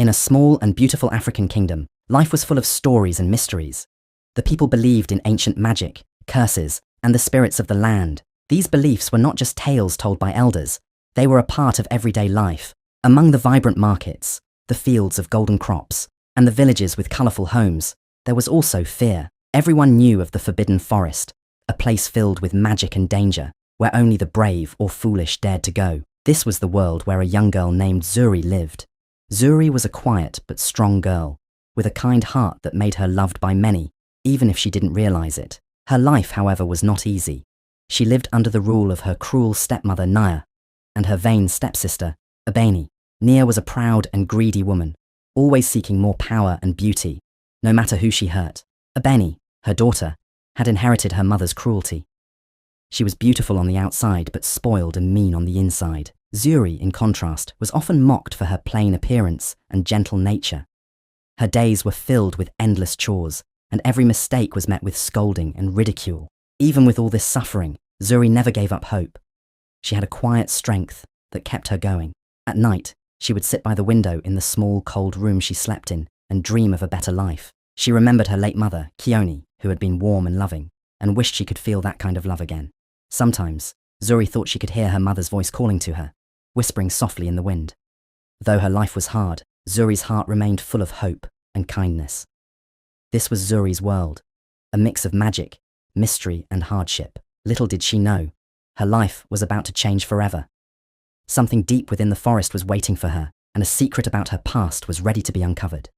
In a small and beautiful African kingdom, life was full of stories and mysteries. The people believed in ancient magic, curses, and the spirits of the land. These beliefs were not just tales told by elders, they were a part of everyday life. Among the vibrant markets, the fields of golden crops, and the villages with colourful homes, there was also fear. Everyone knew of the forbidden forest, a place filled with magic and danger, where only the brave or foolish dared to go. This was the world where a young girl named Zuri lived. Zuri was a quiet but strong girl, with a kind heart that made her loved by many, even if she didn't realize it. Her life, however, was not easy. She lived under the rule of her cruel stepmother, Naya, and her vain stepsister, Abeni. Nia was a proud and greedy woman, always seeking more power and beauty, no matter who she hurt. Abeni, her daughter, had inherited her mother's cruelty. She was beautiful on the outside, but spoiled and mean on the inside. Zuri, in contrast, was often mocked for her plain appearance and gentle nature. Her days were filled with endless chores, and every mistake was met with scolding and ridicule. Even with all this suffering, Zuri never gave up hope. She had a quiet strength that kept her going. At night, she would sit by the window in the small, cold room she slept in and dream of a better life. She remembered her late mother, Kioni, who had been warm and loving, and wished she could feel that kind of love again. Sometimes, Zuri thought she could hear her mother's voice calling to her, whispering softly in the wind. Though her life was hard, Zuri's heart remained full of hope and kindness. This was Zuri's world, a mix of magic, mystery, and hardship. Little did she know, her life was about to change forever. Something deep within the forest was waiting for her, and a secret about her past was ready to be uncovered.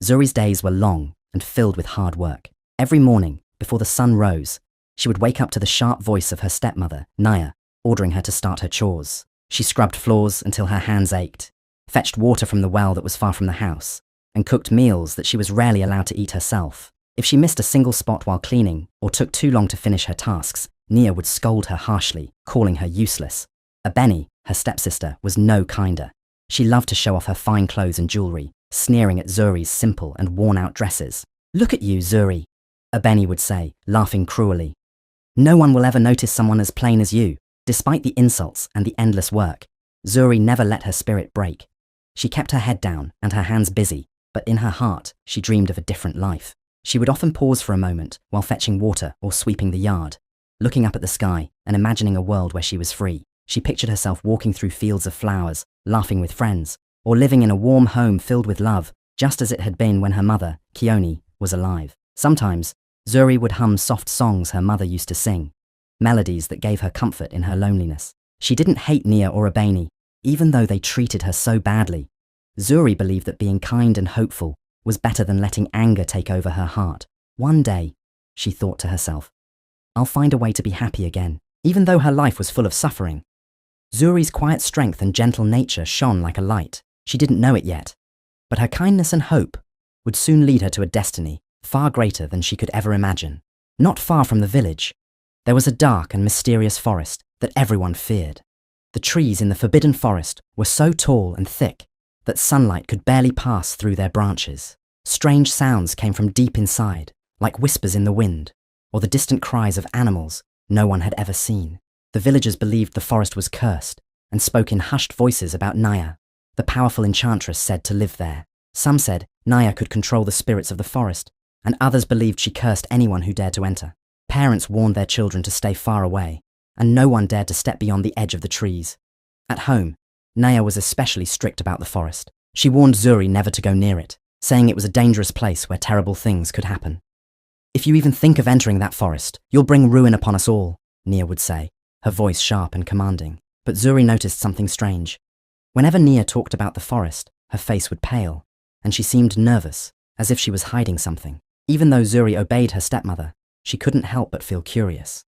Zuri's days were long and filled with hard work. Every morning, before the sun rose, she would wake up to the sharp voice of her stepmother, Naya, ordering her to start her chores. She scrubbed floors until her hands ached, fetched water from the well that was far from the house, and cooked meals that she was rarely allowed to eat herself. If she missed a single spot while cleaning, or took too long to finish her tasks, Nia would scold her harshly, calling her useless. Abeni, her stepsister, was no kinder. She loved to show off her fine clothes and jewellery, sneering at Zuri's simple and worn-out dresses. "Look at you, Zuri," Abeni would say, laughing cruelly. "No one will ever notice someone as plain as you." Despite the insults and the endless work, Zuri never let her spirit break. She kept her head down and her hands busy, but in her heart, she dreamed of a different life. She would often pause for a moment while fetching water or sweeping the yard, looking up at the sky and imagining a world where she was free. She pictured herself walking through fields of flowers, laughing with friends, or living in a warm home filled with love, just as it had been when her mother, Kioni, was alive. Sometimes, Zuri would hum soft songs her mother used to sing, melodies that gave her comfort in her loneliness. She didn't hate Nia or Abeni, even though they treated her so badly. Zuri believed that being kind and hopeful was better than letting anger take over her heart. One day, she thought to herself, "I'll find a way to be happy again." Even though her life was full of suffering, Zuri's quiet strength and gentle nature shone like a light. She didn't know it yet, but her kindness and hope would soon lead her to a destiny far greater than she could ever imagine. Not far from the village, there was a dark and mysterious forest that everyone feared. The trees in the forbidden forest were so tall and thick that sunlight could barely pass through their branches. Strange sounds came from deep inside, like whispers in the wind, or the distant cries of animals no one had ever seen. The villagers believed the forest was cursed and spoke in hushed voices about Naya, the powerful enchantress said to live there. Some said Naya could control the spirits of the forest, and others believed she cursed anyone who dared to enter. Parents warned their children to stay far away, and no one dared to step beyond the edge of the trees. At home, Naya was especially strict about the forest. She warned Zuri never to go near it, saying it was a dangerous place where terrible things could happen. "If you even think of entering that forest, you'll bring ruin upon us all," Nia would say, her voice sharp and commanding. But Zuri noticed something strange. Whenever Nia talked about the forest, her face would pale, and she seemed nervous, as if she was hiding something. Even though Zuri obeyed her stepmother, she couldn't help but feel curious.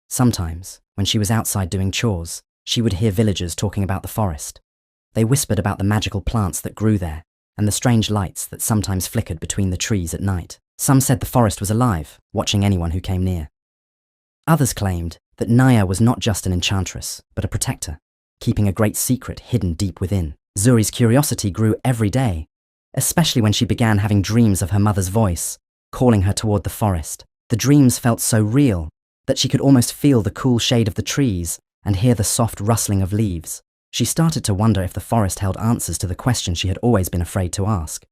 Sometimes, when she was outside doing chores, she would hear villagers talking about the forest. They whispered about the magical plants that grew there, and the strange lights that sometimes flickered between the trees at night. Some said the forest was alive, watching anyone who came near. Others claimed that Naya was not just an enchantress, but a protector, keeping a great secret hidden deep within. Zuri's curiosity grew every day, especially when she began having dreams of her mother's voice, calling her toward the forest. The dreams felt so real that she could almost feel the cool shade of the trees and hear the soft rustling of leaves. She started to wonder if the forest held answers to the questions she had always been afraid to ask.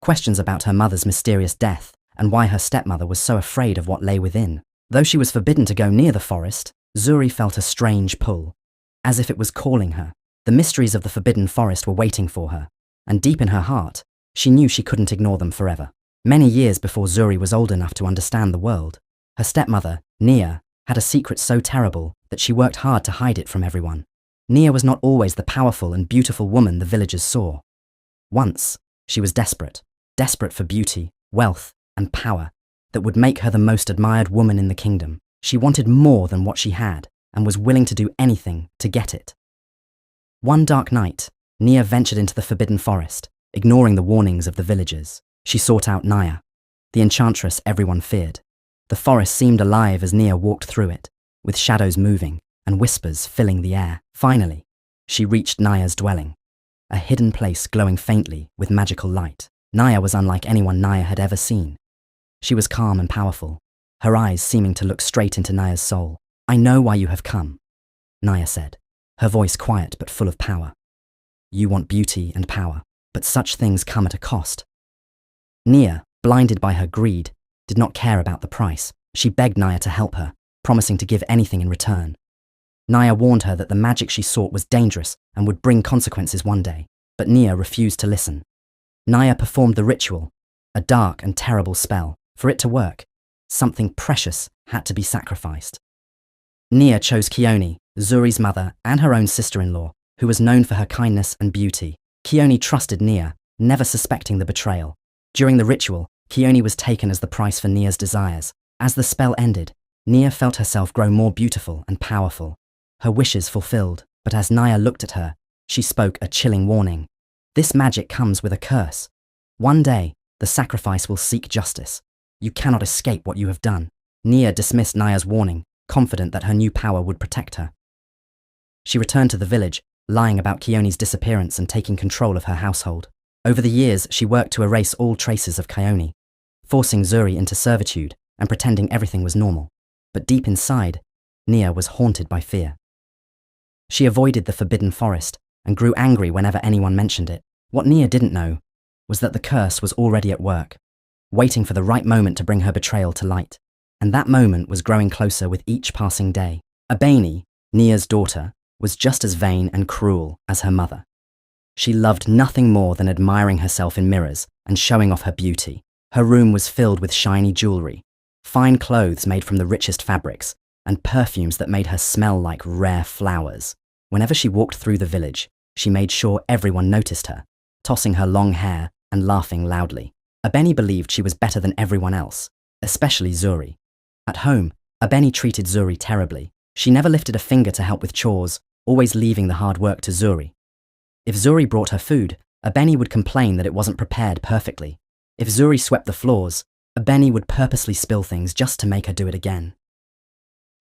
Questions about her mother's mysterious death and why her stepmother was so afraid of what lay within. Though she was forbidden to go near the forest, Zuri felt a strange pull, as if it was calling her. The mysteries of the forbidden forest were waiting for her, and deep in her heart, she knew she couldn't ignore them forever. Many years before Zuri was old enough to understand the world, her stepmother, Nia, had a secret so terrible that she worked hard to hide it from everyone. Nia was not always the powerful and beautiful woman the villagers saw. Once, she was desperate for beauty, wealth, and power that would make her the most admired woman in the kingdom. She wanted more than what she had and was willing to do anything to get it. One dark night, Nia ventured into the forbidden forest, ignoring the warnings of the villagers. She sought out Nia, the enchantress everyone feared. The forest seemed alive as Nia walked through it, with shadows moving and whispers filling the air. Finally, she reached Nia's dwelling, a hidden place glowing faintly with magical light. Nia was unlike anyone Nia had ever seen. She was calm and powerful, her eyes seeming to look straight into Nia's soul. "I know why you have come," Nia said, her voice quiet but full of power. "You want beauty and power, but such things come at a cost." Nia, blinded by her greed, did not care about the price. She begged Nia to help her, promising to give anything in return. Nia warned her that the magic she sought was dangerous and would bring consequences one day, but Nia refused to listen. Nia performed the ritual, a dark and terrible spell. For it to work, something precious had to be sacrificed. Nia chose Keone, Zuri's mother, and her own sister-in-law, who was known for her kindness and beauty. Keone trusted Nia, never suspecting the betrayal. During the ritual, Keone was taken as the price for Nia's desires. As the spell ended, Nia felt herself grow more beautiful and powerful, her wishes fulfilled. But as Nia looked at her, she spoke a chilling warning. "This magic comes with a curse. One day, the sacrifice will seek justice. You cannot escape what you have done." Nia dismissed Nia's warning, confident that her new power would protect her. She returned to the village, lying about Keone's disappearance and taking control of her household. Over the years, she worked to erase all traces of Keone, forcing Zuri into servitude and pretending everything was normal. But deep inside, Nia was haunted by fear. She avoided the forbidden forest and grew angry whenever anyone mentioned it. What Nia didn't know was that the curse was already at work, waiting for the right moment to bring her betrayal to light. And that moment was growing closer with each passing day. Abeni, Nia's daughter, was just as vain and cruel as her mother. She loved nothing more than admiring herself in mirrors and showing off her beauty. Her room was filled with shiny jewelry, fine clothes made from the richest fabrics, and perfumes that made her smell like rare flowers. Whenever she walked through the village, she made sure everyone noticed her, tossing her long hair and laughing loudly. Abeni believed she was better than everyone else, especially Zuri. At home, Abeni treated Zuri terribly. She never lifted a finger to help with chores, always leaving the hard work to Zuri. If Zuri brought her food, Abeni would complain that it wasn't prepared perfectly. If Zuri swept the floors, Abeni would purposely spill things just to make her do it again.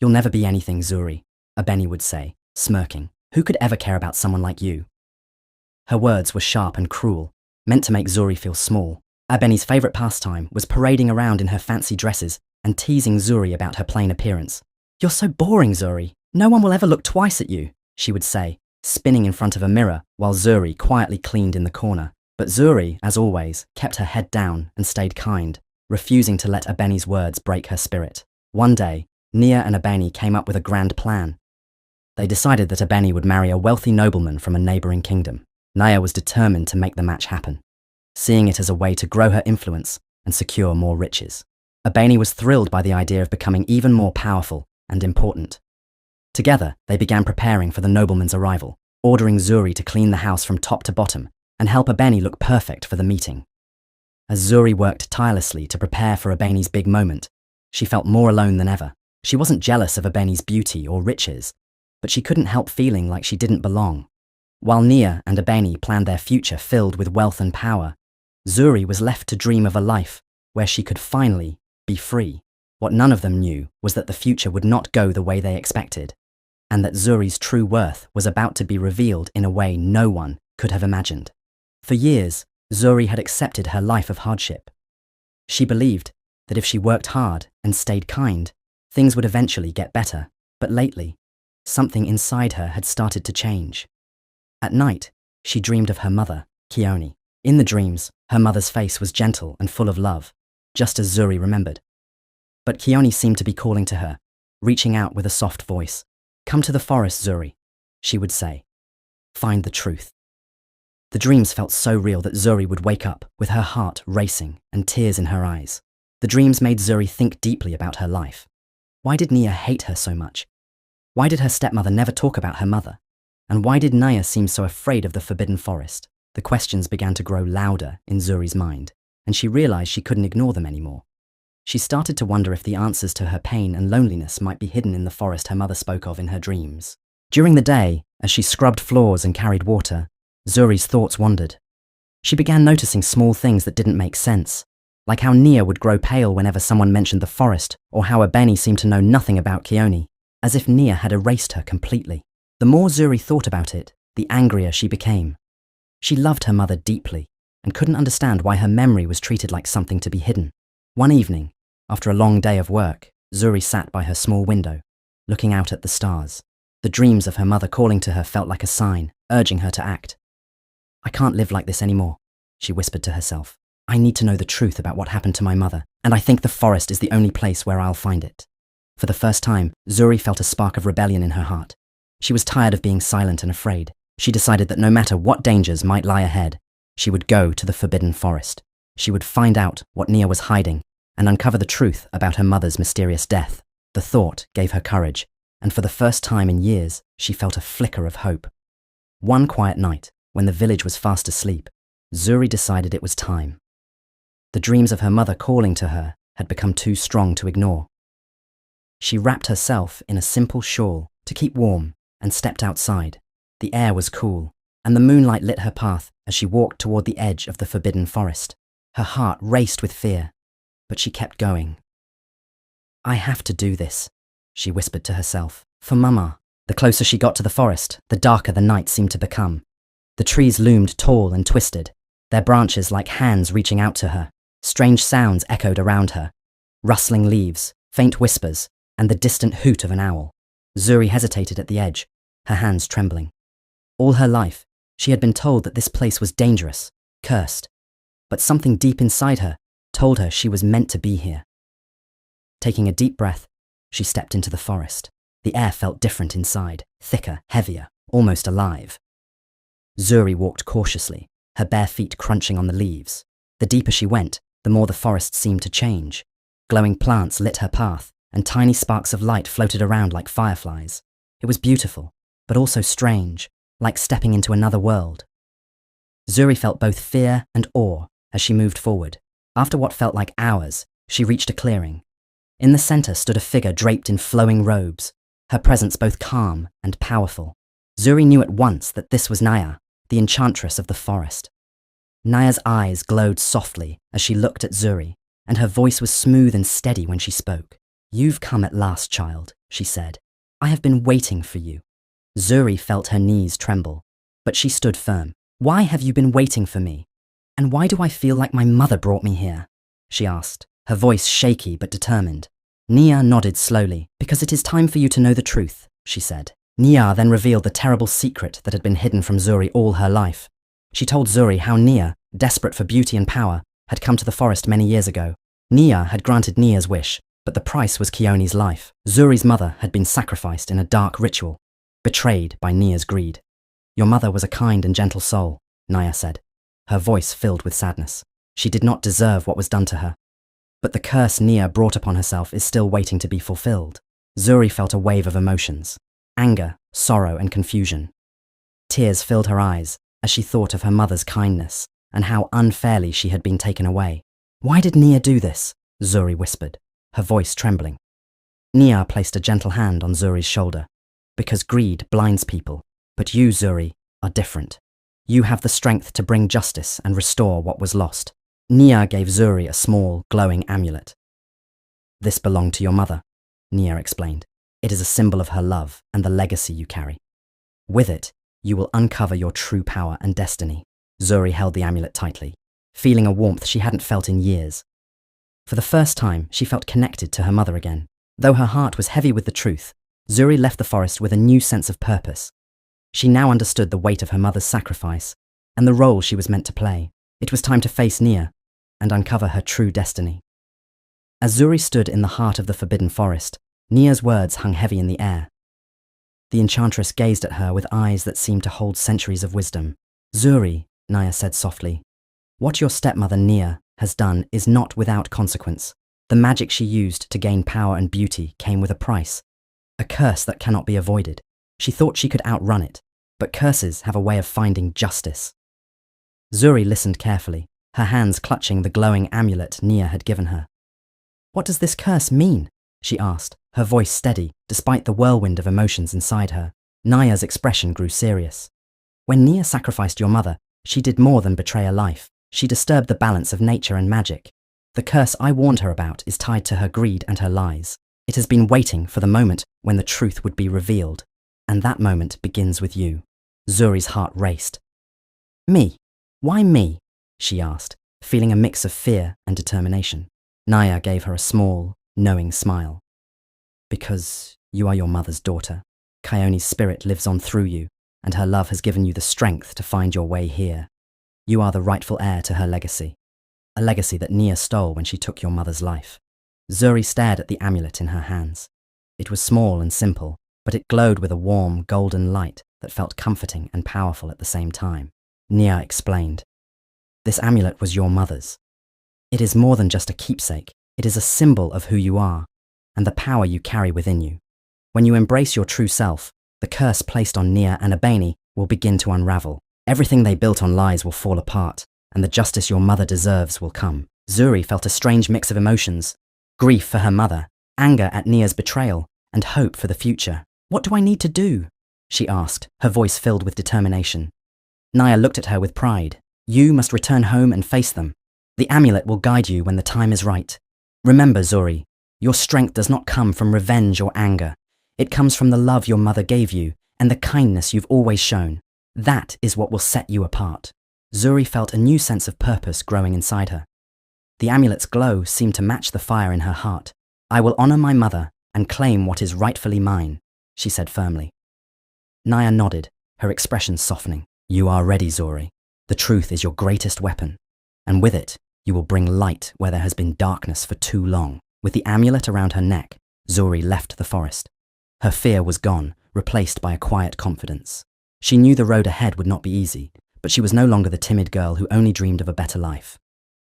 "You'll never be anything, Zuri," Abeni would say, smirking. "Who could ever care about someone like you?" Her words were sharp and cruel, meant to make Zuri feel small. Abeni's favourite pastime was parading around in her fancy dresses and teasing Zuri about her plain appearance. "You're so boring, Zuri. No one will ever look twice at you," she would say, spinning in front of a mirror while Zuri quietly cleaned in the corner. But Zuri, as always, kept her head down and stayed kind, refusing to let Abeni's words break her spirit. One day, Nia and Abeni came up with a grand plan. They decided that Abeni would marry a wealthy nobleman from a neighbouring kingdom. Nia was determined to make the match happen, seeing it as a way to grow her influence and secure more riches. Abeni was thrilled by the idea of becoming even more powerful and important. Together, they began preparing for the nobleman's arrival, ordering Zuri to clean the house from top to bottom and help Abeni look perfect for the meeting. As Zuri worked tirelessly to prepare for Abeni's big moment, she felt more alone than ever. She wasn't jealous of Abeni's beauty or riches, but she couldn't help feeling like she didn't belong. While Nia and Abeni planned their future filled with wealth and power, Zuri was left to dream of a life where she could finally be free. What none of them knew was that the future would not go the way they expected, and that Zuri's true worth was about to be revealed in a way no one could have imagined. For years, Zuri had accepted her life of hardship. She believed that if she worked hard and stayed kind, things would eventually get better. But lately, something inside her had started to change. At night, she dreamed of her mother, Keone. In the dreams, her mother's face was gentle and full of love, just as Zuri remembered. But Keone seemed to be calling to her, reaching out with a soft voice. "Come to the forest, Zuri," she would say. "Find the truth." The dreams felt so real that Zuri would wake up with her heart racing and tears in her eyes. The dreams made Zuri think deeply about her life. Why did Nia hate her so much? Why did her stepmother never talk about her mother? And why did Nia seem so afraid of the forbidden forest? The questions began to grow louder in Zuri's mind, and she realized she couldn't ignore them anymore. She started to wonder if the answers to her pain and loneliness might be hidden in the forest her mother spoke of in her dreams. During the day, as she scrubbed floors and carried water, Zuri's thoughts wandered. She began noticing small things that didn't make sense, like how Nia would grow pale whenever someone mentioned the forest, or how Abeni seemed to know nothing about Keone, as if Nia had erased her completely. The more Zuri thought about it, the angrier she became. She loved her mother deeply, and couldn't understand why her memory was treated like something to be hidden. One evening, after a long day of work, Zuri sat by her small window, looking out at the stars. The dreams of her mother calling to her felt like a sign, urging her to act. "I can't live like this anymore," she whispered to herself. "I need to know the truth about what happened to my mother, and I think the forest is the only place where I'll find it." For the first time, Zuri felt a spark of rebellion in her heart. She was tired of being silent and afraid. She decided that no matter what dangers might lie ahead, she would go to the forbidden forest. She would find out what Nia was hiding and uncover the truth about her mother's mysterious death. The thought gave her courage, and for the first time in years, she felt a flicker of hope. One quiet night, when the village was fast asleep, Zuri decided it was time. The dreams of her mother calling to her had become too strong to ignore. She wrapped herself in a simple shawl to keep warm and stepped outside. The air was cool, and the moonlight lit her path as she walked toward the edge of the forbidden forest. Her heart raced with fear, but she kept going. "I have to do this," she whispered to herself, "for Mama." The closer she got to the forest, the darker the night seemed to become. The trees loomed tall and twisted, their branches like hands reaching out to her. Strange sounds echoed around her, rustling leaves, faint whispers, and the distant hoot of an owl. Zuri hesitated at the edge, her hands trembling. All her life, she had been told that this place was dangerous, cursed, but something deep inside her told her she was meant to be here. Taking a deep breath, she stepped into the forest. The air felt different inside, thicker, heavier, almost alive. Zuri walked cautiously, her bare feet crunching on the leaves. The deeper she went, the more the forest seemed to change. Glowing plants lit her path, and tiny sparks of light floated around like fireflies. It was beautiful, but also strange, like stepping into another world. Zuri felt both fear and awe as she moved forward. After what felt like hours, she reached a clearing. In the center stood a figure draped in flowing robes, her presence both calm and powerful. Zuri knew at once that this was Naya, the enchantress of the forest. Naya's eyes glowed softly as she looked at Zuri, and her voice was smooth and steady when she spoke. "You've come at last, child," she said. "I have been waiting for you." Zuri felt her knees tremble, but she stood firm. "Why have you been waiting for me? And why do I feel like my mother brought me here?" she asked, her voice shaky but determined. Nia nodded slowly. "Because it is time for you to know the truth," she said. Nia then revealed the terrible secret that had been hidden from Zuri all her life. She told Zuri how Nia, desperate for beauty and power, had come to the forest many years ago. Nia had granted Nia's wish, but the price was Keone's life. Zuri's mother had been sacrificed in a dark ritual, betrayed by Nia's greed. "Your mother was a kind and gentle soul," Nia said, her voice filled with sadness. "She did not deserve what was done to her. But the curse Nia brought upon herself is still waiting to be fulfilled." Zuri felt a wave of emotions: anger, sorrow, and confusion. Tears filled her eyes as she thought of her mother's kindness and how unfairly she had been taken away. "Why did Nia do this?" Zuri whispered, her voice trembling. Nia placed a gentle hand on Zuri's shoulder. "Because greed blinds people, but you, Zuri, are different. You have the strength to bring justice and restore what was lost." Nia gave Zuri a small, glowing amulet. "This belonged to your mother," Nia explained. "It is a symbol of her love and the legacy you carry. With it, you will uncover your true power and destiny." Zuri held the amulet tightly, feeling a warmth she hadn't felt in years. For the first time, she felt connected to her mother again. Though her heart was heavy with the truth, Zuri left the forest with a new sense of purpose. She now understood the weight of her mother's sacrifice and the role she was meant to play. It was time to face Nia and uncover her true destiny. As Zuri stood in the heart of the forbidden forest, Nia's words hung heavy in the air. The enchantress gazed at her with eyes that seemed to hold centuries of wisdom. "Zuri," Nia said softly, "what your stepmother Nia has done is not without consequence. The magic she used to gain power and beauty came with a price, a curse that cannot be avoided. She thought she could outrun it, but curses have a way of finding justice." Zuri listened carefully, her hands clutching the glowing amulet Nia had given her. "What does this curse mean?" she asked, her voice steady, despite the whirlwind of emotions inside her. Nia's expression grew serious. "When Nia sacrificed your mother, she did more than betray a life. She disturbed the balance of nature and magic. The curse I warned her about is tied to her greed and her lies. It has been waiting for the moment when the truth would be revealed, and that moment begins with you." Zuri's heart raced. "Me? Why me?" she asked, feeling a mix of fear and determination. Nia gave her a small, knowing smile. "Because you are your mother's daughter. Kyone's spirit lives on through you, and her love has given you the strength to find your way here. You are the rightful heir to her legacy, a legacy that Nia stole when she took your mother's life." Zuri stared at the amulet in her hands. It was small and simple, but it glowed with a warm, golden light that felt comforting and powerful at the same time. Nia explained, "This amulet was your mother's. It is more than just a keepsake. It is a symbol of who you are and the power you carry within you. When you embrace your true self, the curse placed on Nia and Abeni will begin to unravel. Everything they built on lies will fall apart, and the justice your mother deserves will come." Zuri felt a strange mix of emotions: grief for her mother, anger at Nia's betrayal, and hope for the future. "What do I need to do?" she asked, her voice filled with determination. Nia looked at her with pride. "You must return home and face them. The amulet will guide you when the time is right. Remember, Zuri, your strength does not come from revenge or anger. It comes from the love your mother gave you and the kindness you've always shown. That is what will set you apart." Zuri felt a new sense of purpose growing inside her. The amulet's glow seemed to match the fire in her heart. "I will honor my mother and claim what is rightfully mine," she said firmly. Nia nodded, her expression softening. "You are ready, Zuri. The truth is your greatest weapon, and with it, you will bring light where there has been darkness for too long." With the amulet around her neck, Zuri left the forest. Her fear was gone, replaced by a quiet confidence. She knew the road ahead would not be easy, but she was no longer the timid girl who only dreamed of a better life.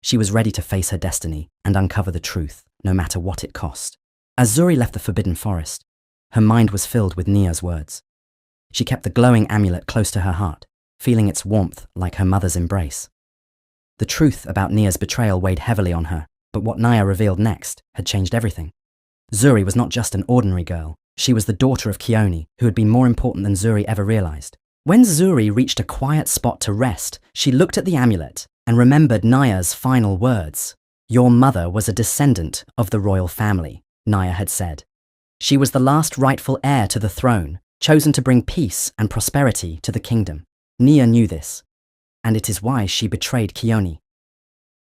She was ready to face her destiny and uncover the truth, no matter what it cost. As Zuri left the forbidden forest, her mind was filled with Nia's words. She kept the glowing amulet close to her heart, feeling its warmth like her mother's embrace. The truth about Nia's betrayal weighed heavily on her, but what Nia revealed next had changed everything. Zuri was not just an ordinary girl. She was the daughter of Kione, who had been more important than Zuri ever realized. When Zuri reached a quiet spot to rest, she looked at the amulet and remembered Nia's final words. "Your mother was a descendant of the royal family," Nia had said. "She was the last rightful heir to the throne, chosen to bring peace and prosperity to the kingdom." Nia knew this, and it is why she betrayed Kione.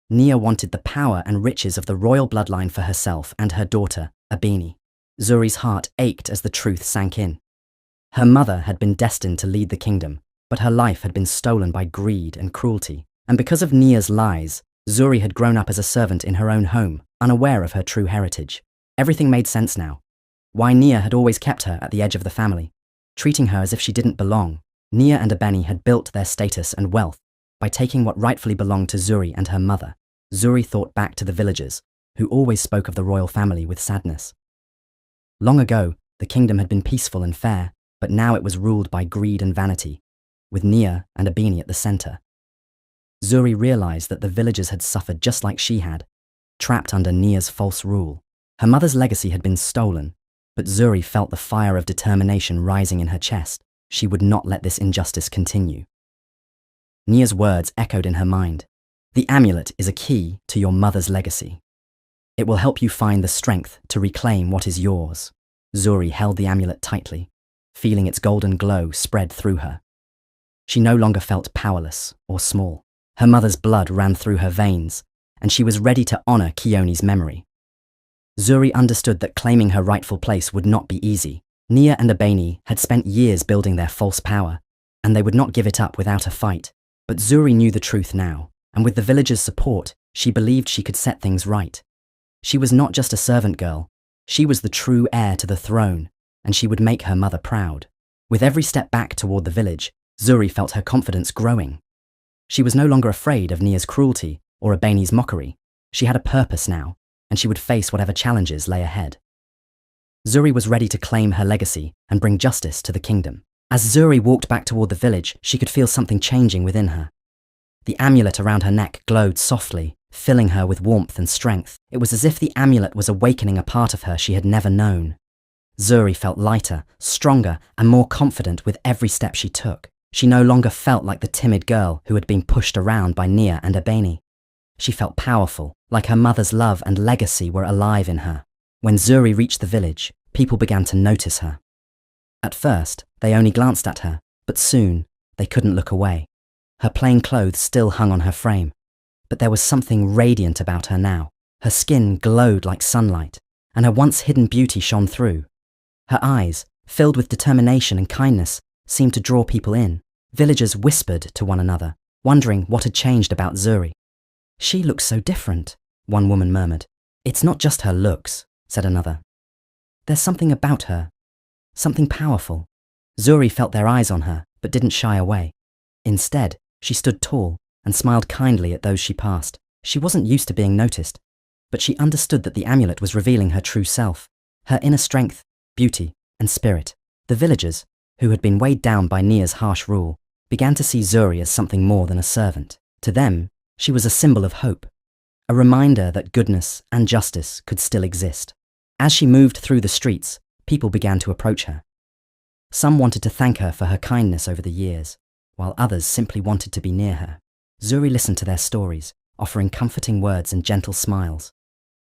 Nia wanted the power and riches of the royal bloodline for herself and her daughter, Abeni. Zuri's heart ached as the truth sank in. Her mother had been destined to lead the kingdom, but her life had been stolen by greed and cruelty. And because of Nia's lies, Zuri had grown up as a servant in her own home, unaware of her true heritage. Everything made sense now. Why Nia had always kept her at the edge of the family, treating her as if she didn't belong. Nia and Abeni had built their status and wealth by taking what rightfully belonged to Zuri and her mother. Zuri thought back to the villagers, who always spoke of the royal family with sadness. Long ago, the kingdom had been peaceful and fair, but now it was ruled by greed and vanity, with Nia and Abeni at the center. Zuri realized that the villagers had suffered just like she had, trapped under Nia's false rule. Her mother's legacy had been stolen, but Zuri felt the fire of determination rising in her chest. She would not let this injustice continue. Nia's words echoed in her mind. "The amulet is a key to your mother's legacy. It will help you find the strength to reclaim what is yours." Zuri held the amulet tightly, feeling its golden glow spread through her. She no longer felt powerless or small. Her mother's blood ran through her veins, and she was ready to honor Kione's memory. Zuri understood that claiming her rightful place would not be easy. Nia and Abeni had spent years building their false power, and they would not give it up without a fight. But Zuri knew the truth now, and with the villagers' support, she believed she could set things right. She was not just a servant girl, she was the true heir to the throne, and she would make her mother proud. With every step back toward the village, Zuri felt her confidence growing. She was no longer afraid of Nia's cruelty or Abeni's mockery. She had a purpose now, and she would face whatever challenges lay ahead. Zuri was ready to claim her legacy and bring justice to the kingdom. As Zuri walked back toward the village, she could feel something changing within her. The amulet around her neck glowed softly, filling her with warmth and strength. It was as if the amulet was awakening a part of her she had never known. Zuri felt lighter, stronger, and more confident with every step she took. She no longer felt like the timid girl who had been pushed around by Nia and Abeni. She felt powerful, like her mother's love and legacy were alive in her. When Zuri reached the village, people began to notice her. At first, they only glanced at her, but soon, they couldn't look away. Her plain clothes still hung on her frame, but there was something radiant about her now. Her skin glowed like sunlight, and her once hidden beauty shone through. Her eyes, filled with determination and kindness, seemed to draw people in. Villagers whispered to one another, wondering what had changed about Zuri. "She looks so different," one woman murmured. "It's not just her looks," said another. "There's something about her, something powerful." Zuri felt their eyes on her, but didn't shy away. Instead, she stood tall and smiled kindly at those she passed. She wasn't used to being noticed, but she understood that the amulet was revealing her true self, her inner strength, beauty, and spirit. The villagers, who had been weighed down by Nia's harsh rule, began to see Zuri as something more than a servant. To them, she was a symbol of hope, a reminder that goodness and justice could still exist. As she moved through the streets, people began to approach her. Some wanted to thank her for her kindness over the years, while others simply wanted to be near her. Zuri listened to their stories, offering comforting words and gentle smiles.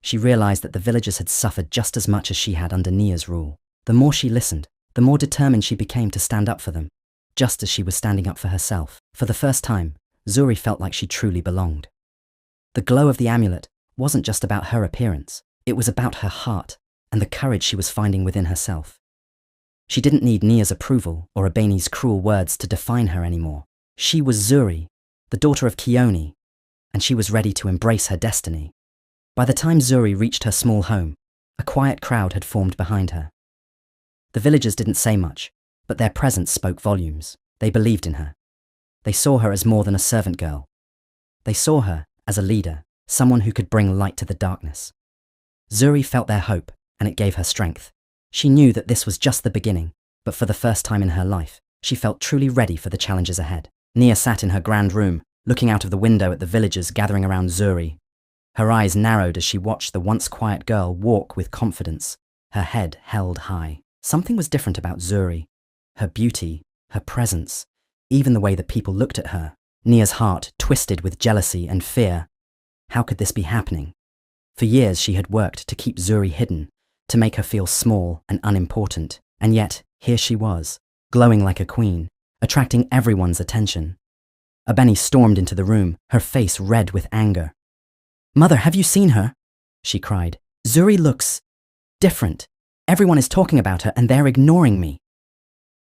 She realized that the villagers had suffered just as much as she had under Nia's rule. The more she listened, the more determined she became to stand up for them, just as she was standing up for herself. For the first time, Zuri felt like she truly belonged. The glow of the amulet wasn't just about her appearance, it was about her heart and the courage she was finding within herself. She didn't need Nia's approval or Abeni's cruel words to define her anymore. She was Zuri, the daughter of Kioni, and she was ready to embrace her destiny. By the time Zuri reached her small home, a quiet crowd had formed behind her. The villagers didn't say much, but their presence spoke volumes. They believed in her. They saw her as more than a servant girl. They saw her as a leader, someone who could bring light to the darkness. Zuri felt their hope, and it gave her strength. She knew that this was just the beginning, but for the first time in her life, she felt truly ready for the challenges ahead. Nia sat in her grand room, looking out of the window at the villagers gathering around Zuri. Her eyes narrowed as she watched the once quiet girl walk with confidence, her head held high. Something was different about Zuri. Her beauty, her presence, even the way that people looked at her. Nia's heart twisted with jealousy and fear. How could this be happening? For years she had worked to keep Zuri hidden, to make her feel small and unimportant, and yet here she was, glowing like a queen, attracting everyone's attention. Abeni stormed into the room, her face red with anger. "Mother, have you seen her?" she cried. "Zuri looks different. Everyone is talking about her and they're ignoring me."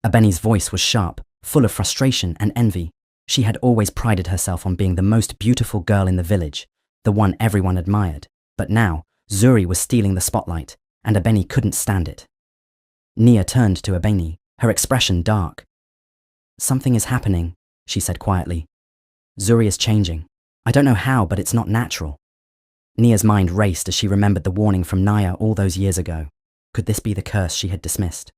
Abeni's voice was sharp, full of frustration and envy. She had always prided herself on being the most beautiful girl in the village, the one everyone admired. But now, Zuri was stealing the spotlight, and Abeni couldn't stand it. Nia turned to Abeni, her expression dark. "Something is happening," she said quietly. "Zuri is changing. I don't know how, but it's not natural." Nia's mind raced as she remembered the warning from Naya all those years ago. Could this be the curse she had dismissed?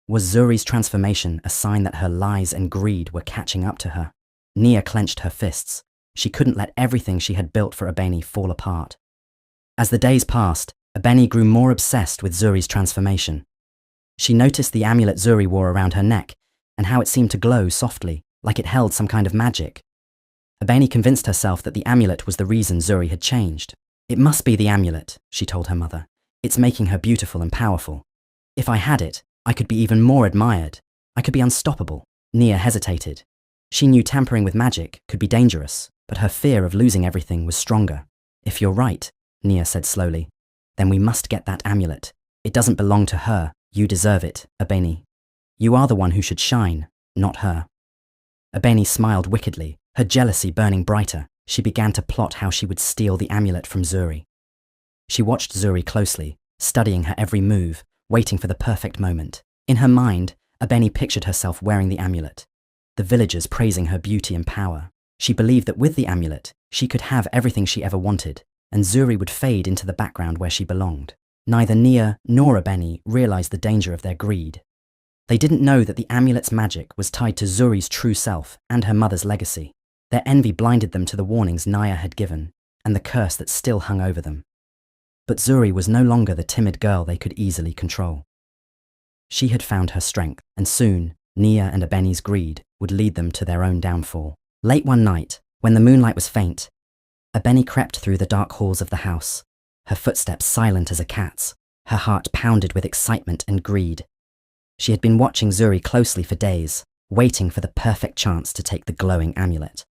Was Zuri's transformation a sign that her lies and greed were catching up to her? Nia clenched her fists. She couldn't let everything she had built for Abeni fall apart. As the days passed, Abeni grew more obsessed with Zuri's transformation. She noticed the amulet Zuri wore around her neck, and how it seemed to glow softly, like it held some kind of magic. Abeni convinced herself that the amulet was the reason Zuri had changed. "It must be the amulet," she told her mother. "It's making her beautiful and powerful. If I had it, I could be even more admired. I could be unstoppable." Nia hesitated. She knew tampering with magic could be dangerous, but her fear of losing everything was stronger. "If you're right," Nia said slowly, "then we must get that amulet. It doesn't belong to her. You deserve it, Abeni. You are the one who should shine, not her." Ebony smiled wickedly, her jealousy burning brighter. She began to plot how she would steal the amulet from Zuri. She watched Zuri closely, studying her every move, waiting for the perfect moment. In her mind, Ebony pictured herself wearing the amulet, the villagers praising her beauty and power. She believed that with the amulet, she could have everything she ever wanted, and Zuri would fade into the background where she belonged. Neither Nia nor Ebony realized the danger of their greed. They didn't know that the amulet's magic was tied to Zuri's true self and her mother's legacy. Their envy blinded them to the warnings Nia had given, and the curse that still hung over them. But Zuri was no longer the timid girl they could easily control. She had found her strength, and soon, Nia and Ebony's greed would lead them to their own downfall. Late one night, when the moonlight was faint, Ebony crept through the dark halls of the house, her footsteps silent as a cat's, her heart pounded with excitement and greed. She had been watching Zuri closely for days, waiting for the perfect chance to take the glowing amulet.